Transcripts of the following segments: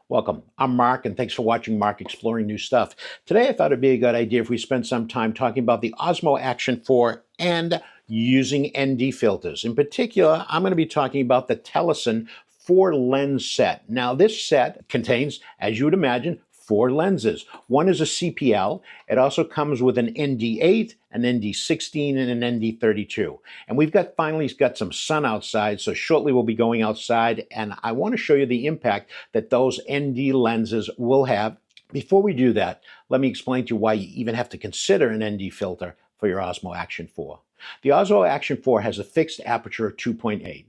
Welcome. I'm Mark, and thanks for watching Mark Exploring New Stuff. Today, I thought it'd be a good idea if we spent some time talking about the Osmo Action 4 and using ND filters. In particular, I'm going to be talking about the Telesin 4-lens set. Now, this set contains, as you would imagine, 4 lenses. One is a CPL. It also comes with an ND8, an ND16, and an ND32. And we've finally got some sun outside, so shortly we'll be going outside, and I want to show you the impact that those ND lenses will have. Before we do that, let me explain to you why you even have to consider an ND filter for your Osmo Action 4. The Osmo Action 4 has a fixed aperture of 2.8.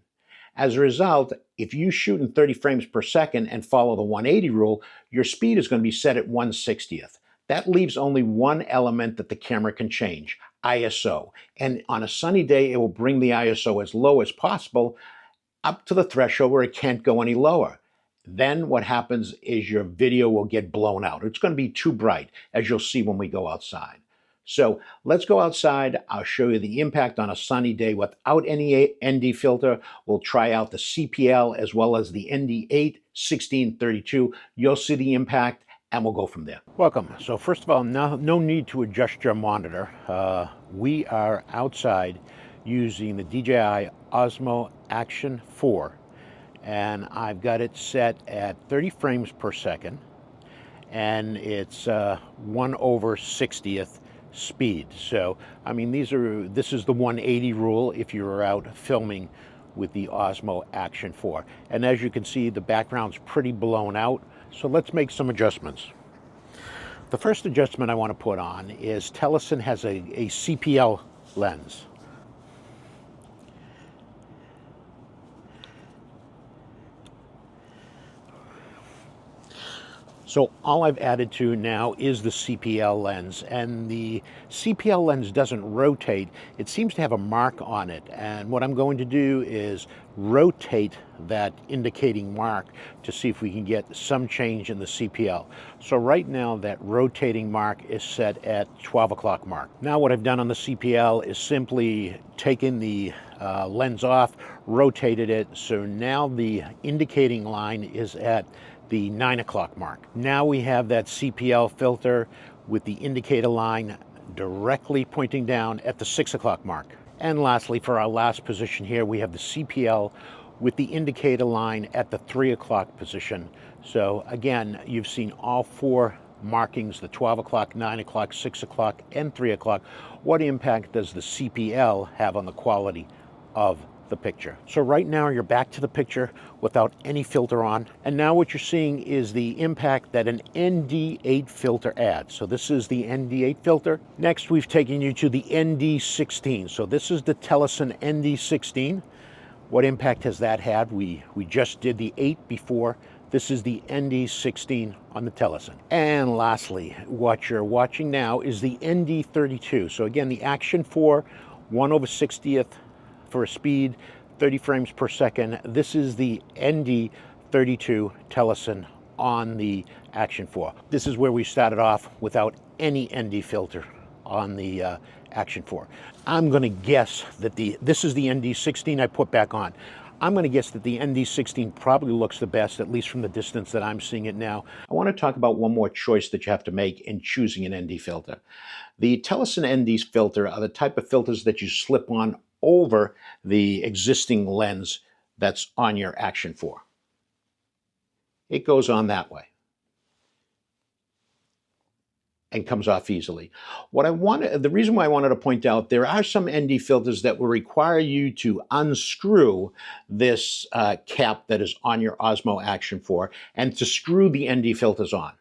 As a result, if you shoot in 30 frames per second and follow the 180 rule, your speed is going to be set at 1/60th. That leaves only one element that the camera can change, ISO. And on a sunny day, it will bring the ISO as low as possible, up to the threshold where it can't go any lower. Then what happens is your video will get blown out. It's going to be too bright, as you'll see when we go outside. So let's go outside. I'll show you the impact on a sunny day without any ND filter. We'll try out the CPL as well as the ND8, 16, 32. You'll see the impact, and we'll go from there. Welcome. So first of all, no need to adjust your monitor. We are outside using the DJI Osmo Action 4, and I've got it set at 30 frames per second, and it's 1/60th speed. So, I mean, this is the 180 rule if you're out filming with the Osmo Action 4. And as you can see, the background's pretty blown out. So let's make some adjustments. The first adjustment I want to put on is Telesin has a CPL lens. So all I've added to now is the CPL lens, and the CPL lens doesn't rotate. It seems to have a mark on it, and what I'm going to do is rotate that indicating mark to see if we can get some change in the CPL. So right now that rotating mark is set at 12 o'clock mark. Now what I've done on the CPL is simply taken the lens off, rotated it, so now the indicating line is at the 9 o'clock mark. Now we have that CPL filter with the indicator line directly pointing down at the 6 o'clock mark. And lastly, for our last position here, we have the CPL with the indicator line at the 3 o'clock position. So again, you've seen all 4 markings, the 12 o'clock, 9 o'clock, 6 o'clock, and 3 o'clock. What impact does the CPL have on the quality of the picture? So right now you're back to the picture without any filter on, and now what you're seeing is the impact that an ND8 filter adds. So this is the ND8 filter. Next, we've taken you to the ND16. So this is the Telesin ND16. What impact has that had? We just did the 8 before. This is the ND16 on the Telesin. And lastly, what you're watching now is the ND32. So again, the Action 4, 1/60th for a speed, 30 frames per second. This is the ND32 Telesin on the Action 4. This is where we started off without any ND filter on the Action 4. I'm going to guess that this is the ND16 I put back on. I'm going to guess that the ND16 probably looks the best, at least from the distance that I'm seeing it now. I want to talk about one more choice that you have to make in choosing an ND filter. The Telesin ND filter are the type of filters that you slip on over the existing lens that's on your Action 4. It goes on that way and comes off easily. The reason why I wanted to point out, there are some ND filters that will require you to unscrew this cap that is on your Osmo Action 4 and to screw the ND filters on.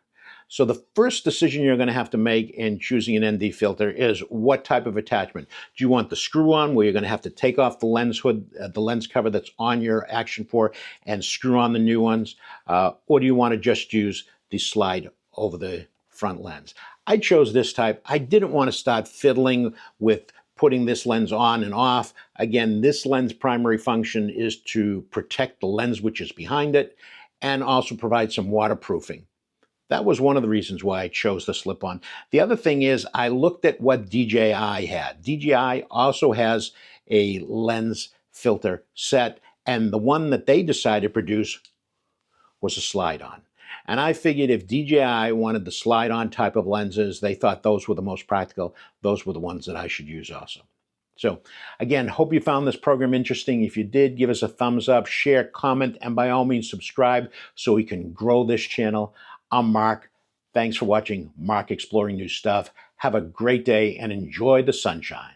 So the first decision you're going to have to make in choosing an ND filter is what type of attachment. Do you want the screw-on, where you're going to have to take off the lens hood, the lens cover that's on your Action 4 and screw on the new ones? Or do you want to just use the slide over the front lens? I chose this type. I didn't want to start fiddling with putting this lens on and off. Again, this lens primary function is to protect the lens which is behind it and also provide some waterproofing. That was one of the reasons why I chose the slip-on. The other thing is I looked at what DJI had. DJI also has a lens filter set, and the one that they decided to produce was a slide-on. And I figured if DJI wanted the slide-on type of lenses, they thought those were the most practical, those were the ones that I should use also. So again, hope you found this program interesting. If you did, give us a thumbs up, share, comment, and by all means subscribe so we can grow this channel. I'm Mark. Thanks for watching Mark Exploring New Stuff. Have a great day and enjoy the sunshine.